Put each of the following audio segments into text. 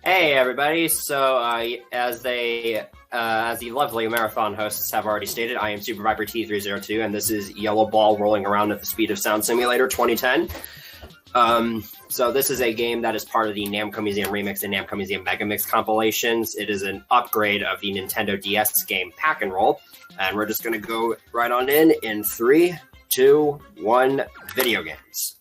Hey everybody! So, as the lovely marathon hosts have already stated, I am SuperViperT302, and this is Yellow Ball rolling around at the speed of sound simulator 2010. So this is a game that is part of the Namco Museum Remix and Namco Museum Megamix compilations. It is an upgrade of the Nintendo DS game Pack and Roll, and we're just going to go right on in 3, 2, 1, video games.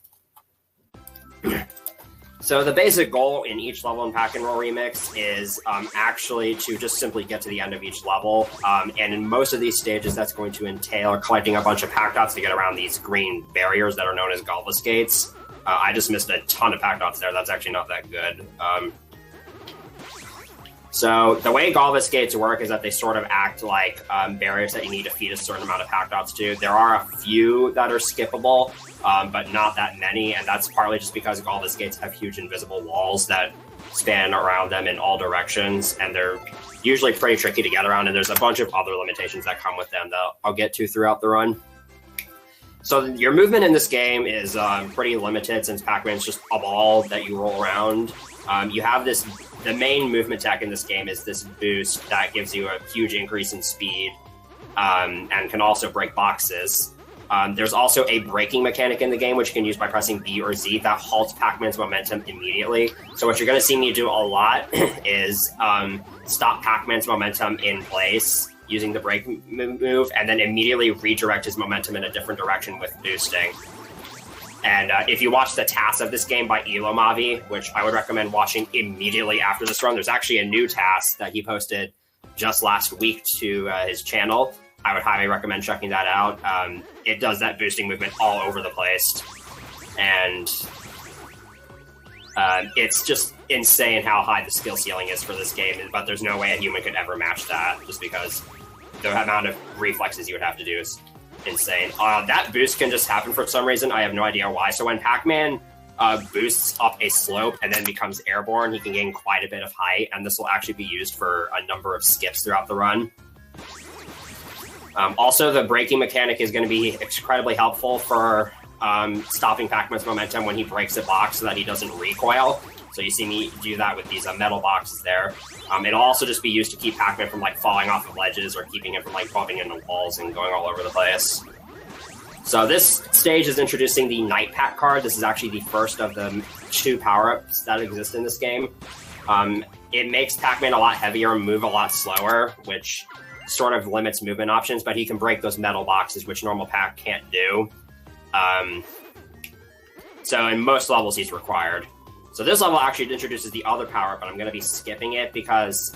So the basic goal in each level in Pack and Roll Remix is actually to just simply get to the end of each level. And in most of these stages, that's going to entail collecting a bunch of pack dots to get around these green barriers that are known as Galvas Gates. I just missed a ton of pack dots there. That's actually not that good. So the way Galvas Gates work is that they sort of act like barriers that you need to feed a certain amount of pack dots to. There are a few that are skippable, but not that many, and that's partly just because Galvas Gates have huge invisible walls that span around them in all directions, and they're usually pretty tricky to get around, and there's a bunch of other limitations that come with them that I'll get to throughout the run. So your movement in this game is pretty limited since Pac-Man's just a ball that you roll around. You have the main movement tech in this game is this boost that gives you a huge increase in speed and can also break boxes. There's also a braking mechanic in the game, which you can use by pressing B or Z that halts Pac-Man's momentum immediately. So what you're going to see me do a lot is stop Pac-Man's momentum in place using the brake move, and then immediately redirect his momentum in a different direction with boosting. And if you watch the TAS of this game by Elomavi, which I would recommend watching immediately after this run, there's actually a new TAS that he posted just last week to his channel. I would highly recommend checking that out. It does that boosting movement all over the place. And it's just insane how high the skill ceiling is for this game, but there's no way a human could ever match that, just because the amount of reflexes you would have to do is insane. That boost can just happen for some reason. I have no idea why. So when Pac-Man boosts up a slope and then becomes airborne, he can gain quite a bit of height, and this will actually be used for a number of skips throughout the run. Also, the braking mechanic is going to be incredibly helpful for stopping Pac-Man's momentum when he breaks a box so that he doesn't recoil. So you see me do that with these metal boxes there. It'll also just be used to keep Pac-Man from falling off of ledges or keeping him from bumping into walls and going all over the place. So this stage is introducing the Night Pack card. This is actually the first of the 2 power-ups that exist in this game. It makes Pac-Man a lot heavier and move a lot slower, which sort of limits movement options, but he can break those metal boxes, which normal Pac can't do. So in most levels, he's required. So this level actually introduces the other power-up, but I'm going to be skipping it because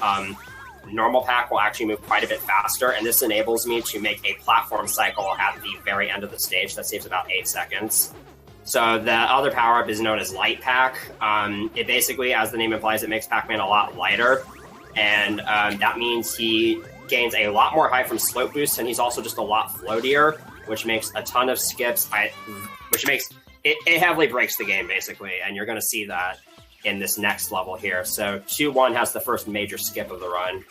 normal Pac will actually move quite a bit faster, and this enables me to make a platform cycle at the very end of the stage that saves about 8 seconds. So the other power-up is known as Light Pac. It basically, as the name implies, it makes Pac-Man a lot lighter, and that means he gains a lot more height from slope boosts, and he's also just a lot floatier, which makes a ton of skips, which makes it heavily breaks the game, basically, and you're going to see that in this next level here. So 2-1 has the first major skip of the run.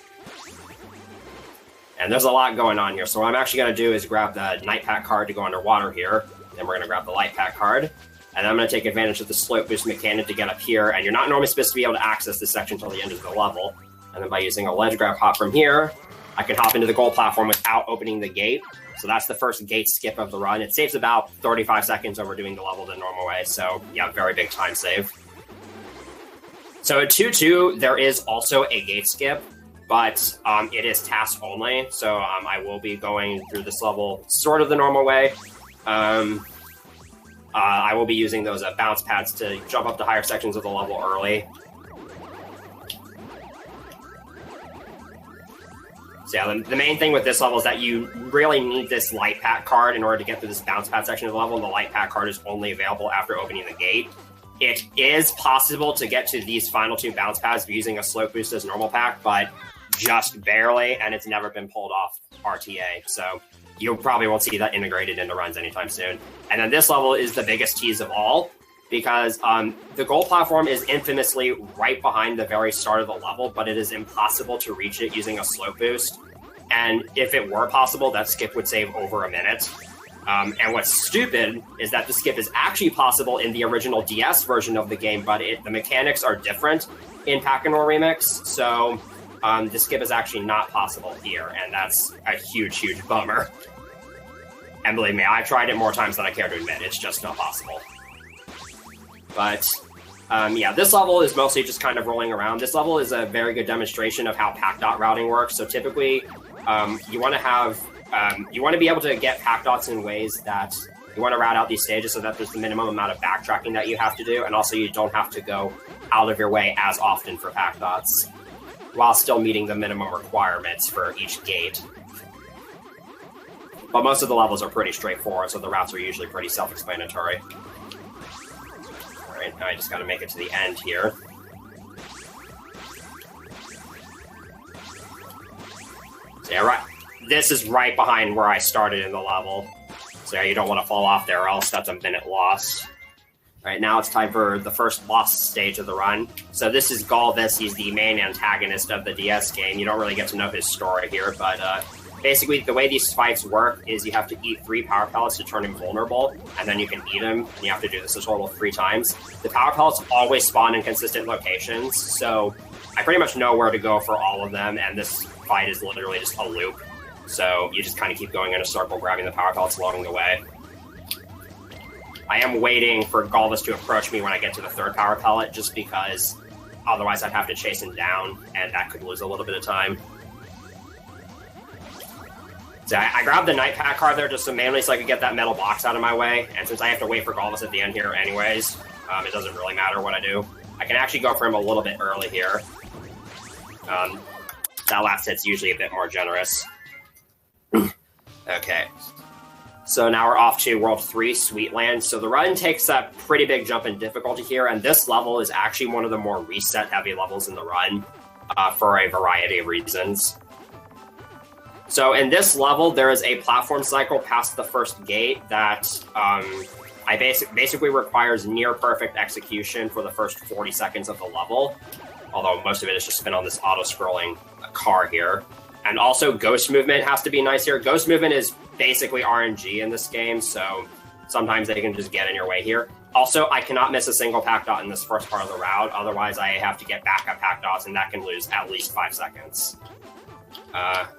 And there's a lot going on here. So what I'm actually going to do is grab the Night Pack card to go underwater here. Then we're going to grab the Light Pack card. And I'm going to take advantage of the slope boost mechanic to get up here. And you're not normally supposed to be able to access this section until the end of the level. And then by using a ledge grab hop from here, I can hop into the goal platform without opening the gate. So that's the first gate skip of the run. It saves about 35 seconds over doing the level the normal way. So yeah, very big time save. So at 2-2, there is also a gate skip, but it is task only. So I will be going through this level sort of the normal way. I will be using those bounce pads to jump up to higher sections of the level early. So yeah, the main thing with this level is that you really need this Light Pack card in order to get through this bounce pad section of the level. The Light Pack card is only available after opening the gate. It is possible to get to these final 2 bounce pads using a slope boost as normal Pack, but just barely, and it's never been pulled off RTA. So you probably won't see that integrated into runs anytime soon. And then this level is the biggest tease of all, because the goal platform is infamously right behind the very start of the level, but it is impossible to reach it using a slope boost. And if it were possible, that skip would save over a minute. And what's stupid is that the skip is actually possible in the original DS version of the game, but the mechanics are different. in Pack-and-Roll Remix, so the skip is actually not possible here, and that's a huge, huge bummer. And believe me, I've tried it more times than I care to admit. It's just not possible. But, yeah, this level is mostly just kind of rolling around. This level is a very good demonstration of how pack dot routing works. So typically, you want to be able to get pack dots in ways that you want to route out these stages so that there's the minimum amount of backtracking that you have to do, and also you don't have to go out of your way as often for pack dots, while still meeting the minimum requirements for each gate. But most of the levels are pretty straightforward, so the routes are usually pretty self-explanatory. Alright, now I just gotta make it to the end here. So yeah, right. This is right behind where I started in the level. So yeah, you don't want to fall off there, or else that's a minute lost. Alright, now it's time for the first boss stage of the run. So this is Galvis. He's the main antagonist of the DS game. You don't really get to know his story here, but basically the way these fights work is you have to eat 3 power pellets to turn him vulnerable, and then you can eat him, and you have to do this a total of 3 times. The power pellets always spawn in consistent locations, so I pretty much know where to go for all of them, and this fight is literally just a loop. So you just kind of keep going in a circle, grabbing the power pellets along the way. I am waiting for Galvis to approach me when I get to the 3rd power pellet, just because otherwise I'd have to chase him down, and that could lose a little bit of time. So I grabbed the Night Pack card there just mainly so I could get that metal box out of my way, and since I have to wait for Galvis at the end here anyways, it doesn't really matter what I do. I can actually go for him a little bit early here. That last hit's usually a bit more generous. Okay. So now we're off to World 3, Sweetland. So the run takes a pretty big jump in difficulty here, and this level is actually one of the more reset-heavy levels in the run for a variety of reasons. So in this level, there is a platform cycle past the first gate that basically requires near-perfect execution for the first 40 seconds of the level, although most of it is just spent on this auto-scrolling car here. And also, ghost movement has to be nice here. Ghost movement is basically RNG in this game, so sometimes they can just get in your way here. Also, I cannot miss a single pack dot in this first part of the route, otherwise I have to get backup pack dots, and that can lose at least 5 seconds.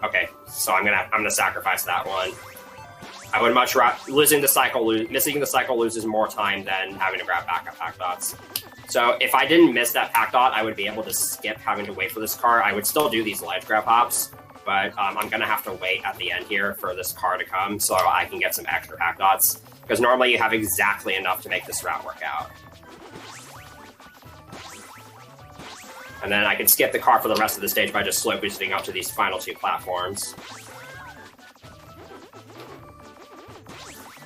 Okay, so I'm gonna sacrifice that one. I would much rather missing the cycle loses more time than having to grab backup pack dots. So if I didn't miss that pack dot, I would be able to skip having to wait for this car. I would still do these ledge grab hops, but I'm gonna have to wait at the end here for this car to come so I can get some extra pack dots, because normally you have exactly enough to make this route work out. And then I can skip the car for the rest of the stage by just slow boosting up to these final 2 platforms.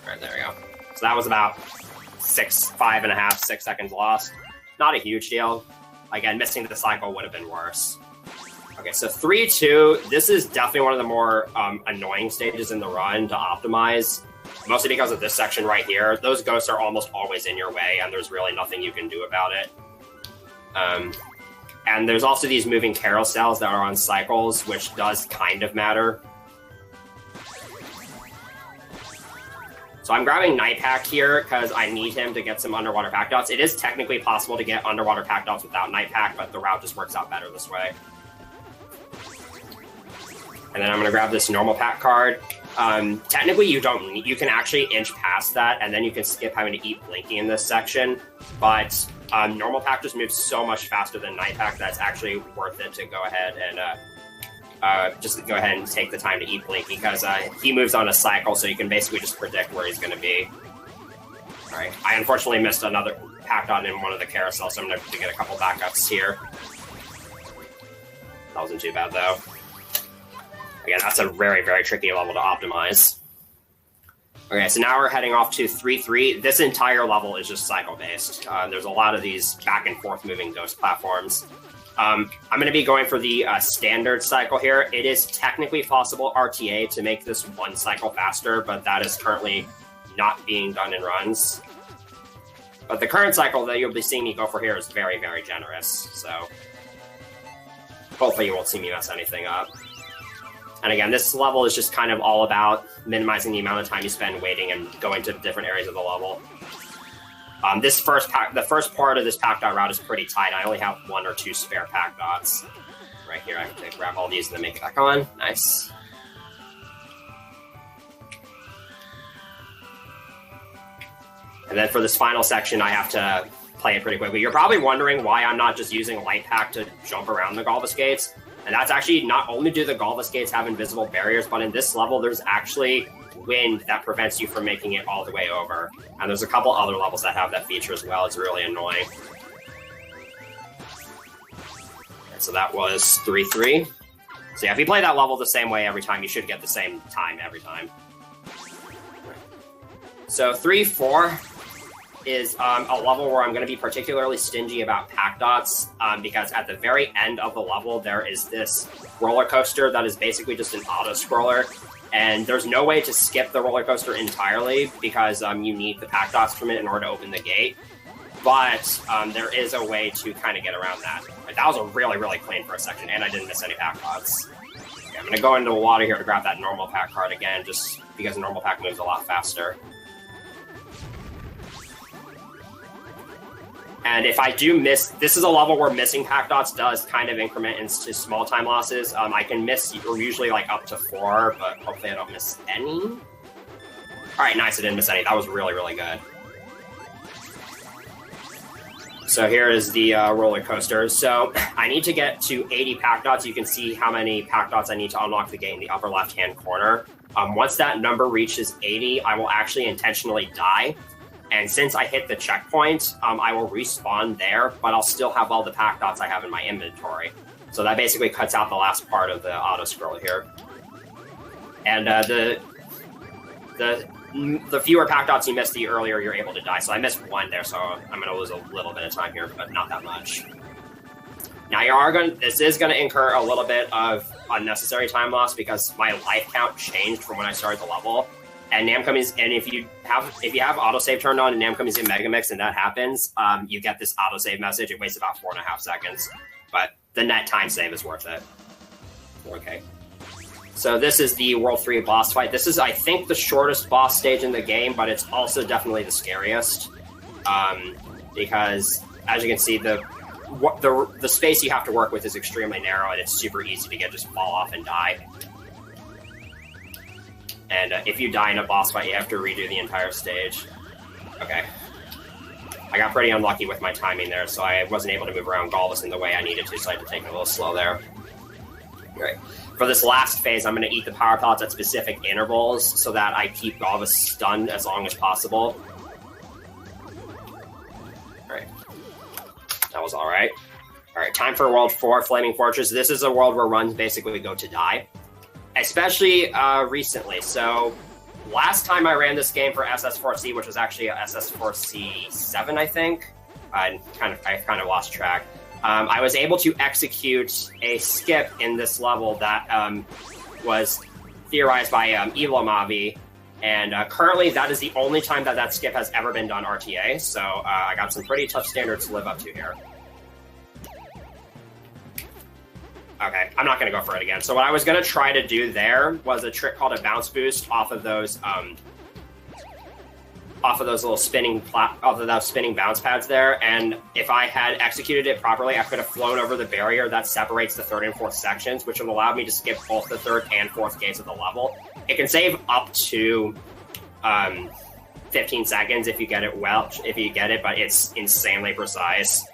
Alright, there we go. So that was about 5.5, 6 seconds lost. Not a huge deal. Again, missing the cycle would have been worse. Okay, so 3-2, this is definitely one of the more annoying stages in the run to optimize, mostly because of this section right here. Those ghosts are almost always in your way, and there's really nothing you can do about it. And there's also these moving carousels that are on cycles, which does kind of matter. So I'm grabbing Night Pack here because I need him to get some underwater pack dots. It is technically possible to get underwater pack dots without Night Pack, but the route just works out better this way. And then I'm going to grab this normal pack card. Technically, you can actually inch past that, and then you can skip having to eat Blinky in this section. But normal pack just moves so much faster than Night Pack that it's actually worth it to go ahead and just go ahead and take the time to eat Blinky, because he moves on a cycle, so you can basically just predict where he's going to be. All right, I unfortunately missed another pack dot in one of the carousels, so I'm going to have to get a couple backups here. That wasn't too bad, though. Again, that's a very, very tricky level to optimize. Okay, so now we're heading off to 3-3. This entire level is just cycle-based. There's a lot of these back-and-forth moving ghost platforms. I'm going to be going for the standard cycle here. It is technically possible RTA to make this one cycle faster, but that is currently not being done in runs. But the current cycle that you'll be seeing me go for here is very, very generous, so hopefully you won't see me mess anything up. And again, this level is just kind of all about minimizing the amount of time you spend waiting and going to different areas of the level. The first part of this pack dot route is pretty tight. I only have 1 or 2 spare pack dots. Right here, I can grab all these and then make it back on. Nice. And then for this final section, I have to play it pretty quickly. You're probably wondering why I'm not just using light pack to jump around the Galvus gates. And that's actually not only do the Galvus gates have invisible barriers, but in this level, there's actually wind that prevents you from making it all the way over. And there's a couple other levels that have that feature as well. It's really annoying. And so that was 3-3. So yeah, if you play that level the same way every time, you should get the same time every time. So 3-4 is a level where I'm going to be particularly stingy about pack dots because at the very end of the level, there is this roller coaster that is basically just an auto-scroller. And there's no way to skip the roller coaster entirely because you need the pack dots from it in order to open the gate. But there is a way to kind of get around that. That was a really, really clean first section, and I didn't miss any pack dots. Okay, I'm going to go into the water here to grab that normal pack card again, just because normal pack moves a lot faster. And if I do miss, this is a level where missing pack dots does kind of increment into small time losses. I can miss usually like up to 4, but hopefully I don't miss any. All right, nice, I didn't miss any. That was really, really good. So here is the roller coaster. So I need to get to 80 pack dots. You can see how many pack dots I need to unlock the gate in the upper left-hand corner. Once that number reaches 80, I will actually intentionally die. And since I hit the checkpoint, I will respawn there, but I'll still have all the pack dots I have in my inventory. So that basically cuts out the last part of the auto-scroll here. And the fewer pack dots you miss, the earlier you're able to die. So I missed 1 there, so I'm going to lose a little bit of time here, but not that much. Now this is going to incur a little bit of unnecessary time loss because my life count changed from when I started the level. And if you have autosave turned on and Namcome's in Megamix and that happens, you get this autosave message. It wastes about 4.5 seconds, but the net time save is worth it. Okay. So this is the World 3 boss fight. This is, I think, the shortest boss stage in the game, but it's also definitely the scariest. Because, as you can see, the space you have to work with is extremely narrow, and it's super easy to just fall off and die. And if you die in a boss fight, you have to redo the entire stage. Okay. I got pretty unlucky with my timing there, so I wasn't able to move around Galvus in the way I needed to, so I had to take it a little slow there. All right. For this last phase, I'm going to eat the power pellets at specific intervals so that I keep Galvus stunned as long as possible. Alright. That was alright. Alright, time for World 4, Flaming Fortress. This is a world where runs basically go to die. Especially recently. So, last time I ran this game for SS4C, which was actually a SS4C7, I think. I kind of lost track. I was able to execute a skip in this level that was theorized by Elomavi, and currently that is the only time that skip has ever been done RTA, so I got some pretty tough standards to live up to here. Okay, I'm not going to go for it again. So what I was going to try to do there was a trick called a bounce boost off of those little spinning bounce pads there, and if I had executed it properly, I could have flown over the barrier that separates the 3rd and 4th sections, which would allow me to skip both the 3rd and 4th gates of the level. It can save up to 15 seconds if you get it but it's insanely precise.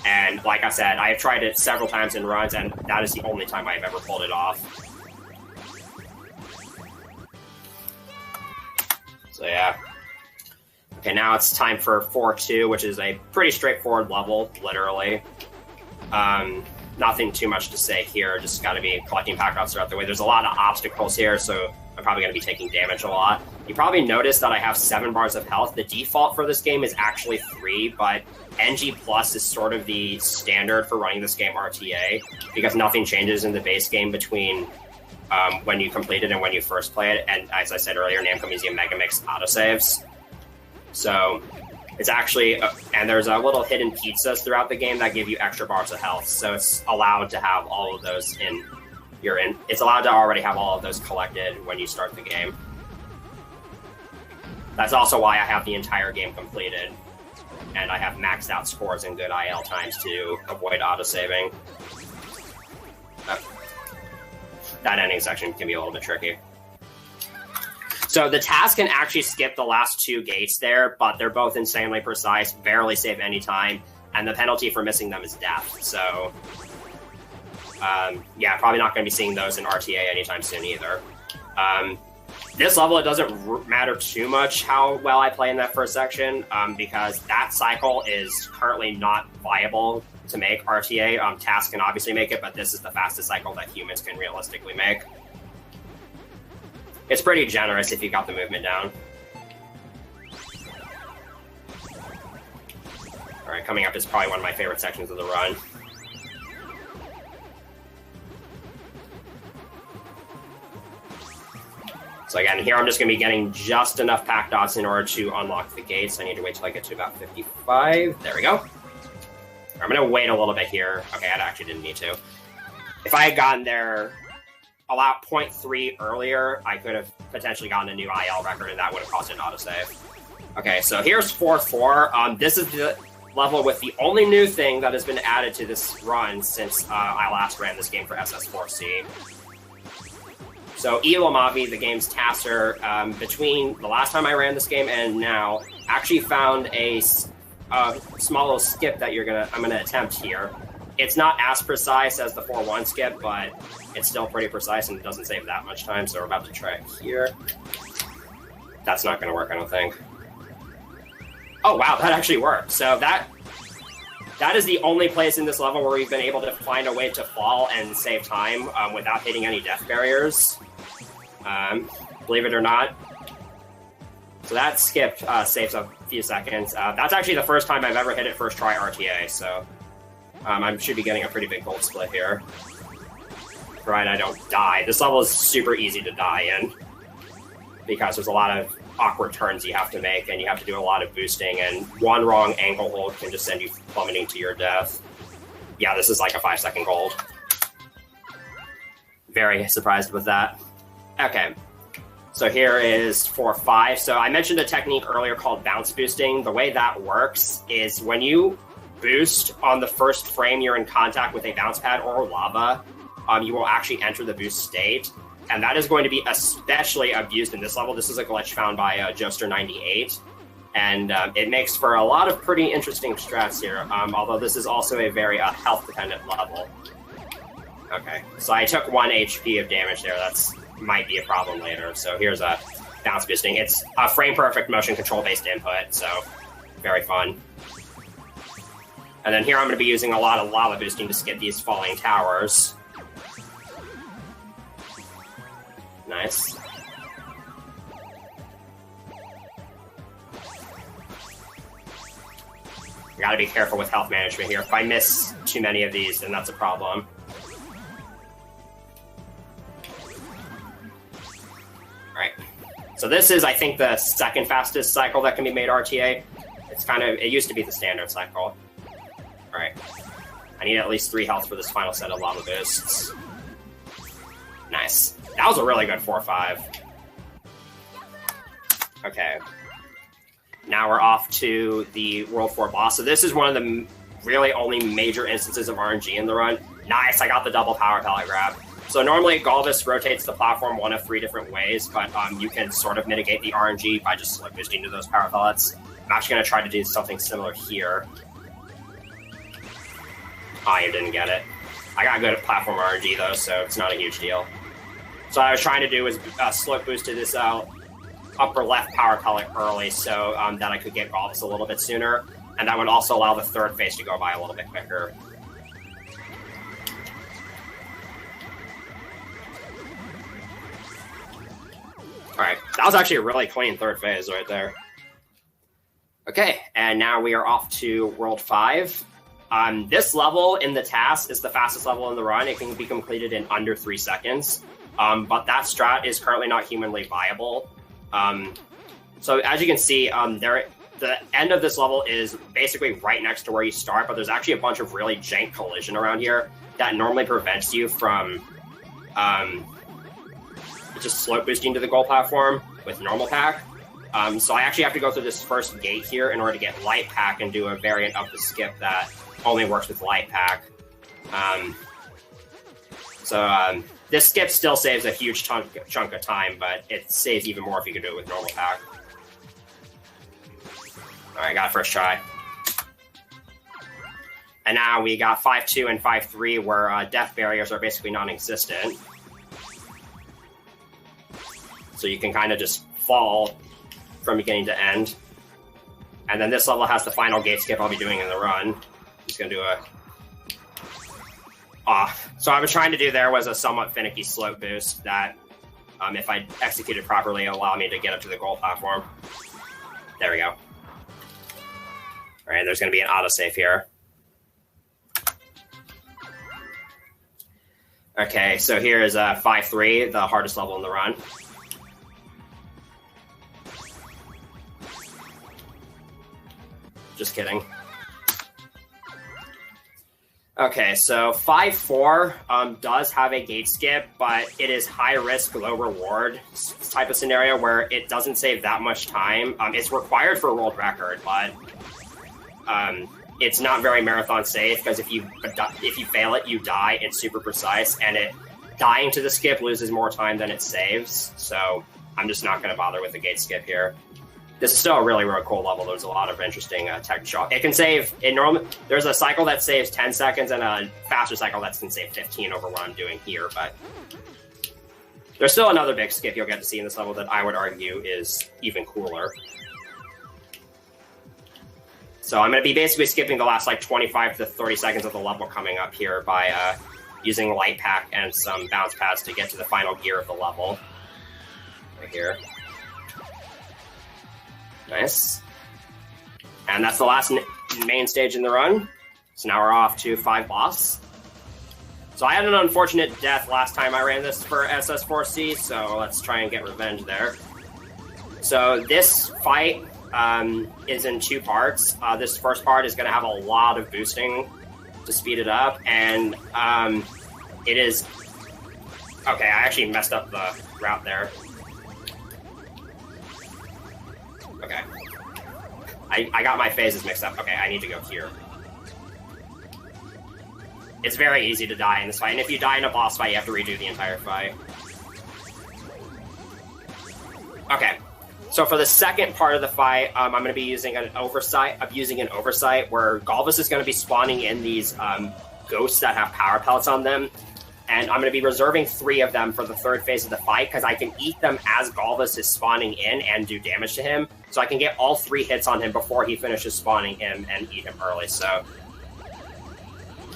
And like I said, I have tried it several times in runs, and that is the only time I've ever pulled it off. So yeah. Okay, now it's time for 4-2, which is a pretty straightforward level, literally. Nothing too much to say here, just got to be collecting pack dots throughout the way. There's a lot of obstacles here, so I'm probably going to be taking damage a lot. You probably noticed that I have 7 bars of health. The default for this game is actually 3, but NG Plus is sort of the standard for running this game RTA, because nothing changes in the base game between when you complete it and when you first play it. And as I said earlier, Namco Museum Megamix autosaves. So it's actually, and there's a little hidden pizzas throughout the game that give you extra bars of health. So it's allowed to have all of those it's allowed to already have all of those collected when you start the game. That's also why I have the entire game completed. and I have maxed out scores and good IL times to avoid autosaving. That ending section can be a little bit tricky. So the task can actually skip the last 2 gates there, but they're both insanely precise, barely save any time, and the penalty for missing them is death. So, yeah, probably not going to be seeing those in RTA anytime soon either. This level, it doesn't matter too much how well I play in that first section, because that cycle is currently not viable to make RTA. Tasks can obviously make it, but this is the fastest cycle that humans can realistically make. It's pretty generous if you got the movement down. All right, coming up is probably one of my favorite sections of the run. So again, here I'm just going to be getting just enough pack dots in order to unlock the gates. I need to wait till I get to about 55. There we go. I'm going to wait a little bit here. Okay, I actually didn't need to. If I had gotten there about 0.3 earlier, I could have potentially gotten a new IL record, and that would have caused an autosave. Okay, so here's 4-4. This is the level with the only new thing that has been added to this run since I last ran this game for SS4C. So Ilomavi, the game's taster, between the last time I ran this game and now, actually found a small little skip that I'm gonna attempt here. It's not as precise as the 4-1 skip, but it's still pretty precise and it doesn't save that much time. So we're about to try it here. That's not gonna work, I don't think. Oh wow, that actually worked. So that is the only place in this level where we've been able to find a way to fall and save time without hitting any death barriers. Believe it or not. So that skip saves a few seconds. That's actually the first time I've ever hit it first try RTA, so I should be getting a pretty big gold split here. Provided I don't die. This level is super easy to die in because there's a lot of awkward turns you have to make, and you have to do a lot of boosting, and one wrong ankle hold can just send you plummeting to your death. Yeah, this is like a 5-second gold. Very surprised with that. Okay, so here is 4-5. So I mentioned a technique earlier called bounce boosting. The way that works is when you boost on the first frame you're in contact with a bounce pad or lava, you will actually enter the boost state. And that is going to be especially abused in this level. This is a glitch found by Joester98. And it makes for a lot of pretty interesting strats here, although this is also a very health-dependent level. Okay, so I took 1 HP of damage there. That's might be a problem later. So here's a bounce boosting. It's a frame-perfect motion control-based input, so very fun. And then here I'm going to be using a lot of lava boosting to skip these falling towers. Nice. I gotta be careful with health management here. If I miss too many of these, then that's a problem. Alright. So this is, I think, the second fastest cycle that can be made RTA. It used to be the standard cycle. Alright. I need at least 3 health for this final set of lava boosts. Nice. That was a really good 4-5. Okay. Now we're off to the World 4 boss. So this is one of the really only major instances of RNG in the run. Nice, I got the double power pellet grab. So normally Galvis rotates the platform one of 3 different ways, but you can sort of mitigate the RNG by just like boosting to those power pellets. I'm actually going to try to do something similar here. Ah, you didn't get it. I got good at platform RNG though, so it's not a huge deal. So what I was trying to do was slope boost to this upper left power pellet early so that I could get Galvis a little bit sooner, and that would also allow the third phase to go by a little bit quicker. Alright, that was actually a really clean third phase right there. Okay, and now we are off to World 5. This level in the task is the fastest level in the run. It can be completed in under 3 seconds. But that strat is currently not humanly viable. So as you can see, the end of this level is basically right next to where you start, but there's actually a bunch of really jank collision around here that normally prevents you from just slope boosting to the goal platform with normal pack. So I actually have to go through this first gate here in order to get Light Pack and do a variant of the skip that only works with Light Pack. This skip still saves a huge chunk of time, but it saves even more if you can do it with normal pack. Alright, got it first try. And now we got 5-2 and 5-3 where death barriers are basically non-existent. So you can kind of just fall from beginning to end. And then this level has the final gate skip I'll be doing in the run. Just going to do a... So what I was trying to do there was a somewhat finicky slope boost that, if I execute it properly, allow me to get up to the goal platform. There we go. Alright, there's going to be an autosave here. Okay, so here is 5-3, the hardest level in the run. Just kidding. Okay, so 5-4 does have a gate skip, but it is high risk, low reward type of scenario where it doesn't save that much time. It's required for a world record, but it's not very marathon safe because if you fail it, you die. It's super precise, and dying to the skip loses more time than it saves. So I'm just not going to bother with the gate skip here. This is still a really, really cool level. There's a lot of interesting tech shot. It can save, there's a cycle that saves 10 seconds and a faster cycle that can save 15 over what I'm doing here, but there's still another big skip you'll get to see in this level that I would argue is even cooler. So I'm going to be basically skipping the last like 25 to 30 seconds of the level coming up here by using Light Pack and some bounce pads to get to the final gear of the level. Right here. Nice. And that's the last main stage in the run. So now we're off to 5 boss. So I had an unfortunate death last time I ran this for SS4C, so let's try and get revenge there. So this fight is in 2 parts. This first part is going to have a lot of boosting to speed it up, and it is... Okay, I actually messed up the route there. Okay. I got my phases mixed up. Okay, I need to go here. It's very easy to die in this fight, and if you die in a boss fight, you have to redo the entire fight. Okay, so for the second part of the fight, I'm going to be using an oversight. I'm using an oversight where Galvus is going to be spawning in these ghosts that have power pellets on them. And I'm going to be reserving 3 of them for the third phase of the fight because I can eat them as Galvus is spawning in and do damage to him. So I can get all 3 hits on him before he finishes spawning him and eat him early. So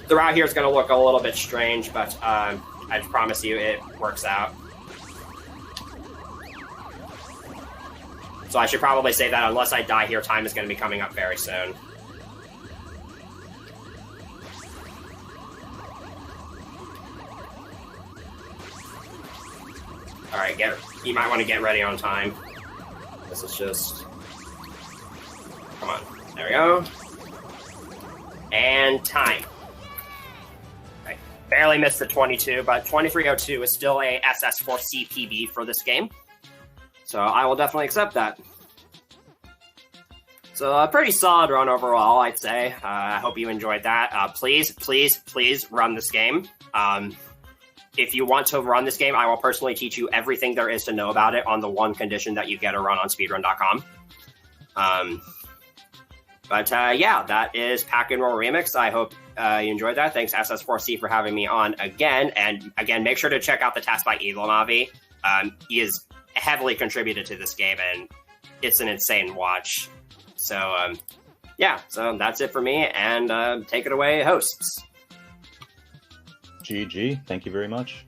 the route here is going to look a little bit strange, but I promise you it works out. So I should probably say that unless I die here, time is going to be coming up very soon. Alright, you might want to get ready on time. This is just... Come on. There we go. And time. I barely missed the 22, but 2302 is still a SS4C PB for this game. So I will definitely accept that. So a pretty solid run overall, I'd say. I hope you enjoyed that. Please, please, please run this game. If you want to run this game, I will personally teach you everything there is to know about it on the one condition that you get a run on speedrun.com. Yeah, that is Pack and Roll Remix. I hope you enjoyed that. Thanks SS4C for having me on again. And again, make sure to check out the test by Evil Navi. He is heavily contributed to this game, and it's an insane watch. So, yeah, so that's it for me, and take it away, hosts. GG. Thank you very much.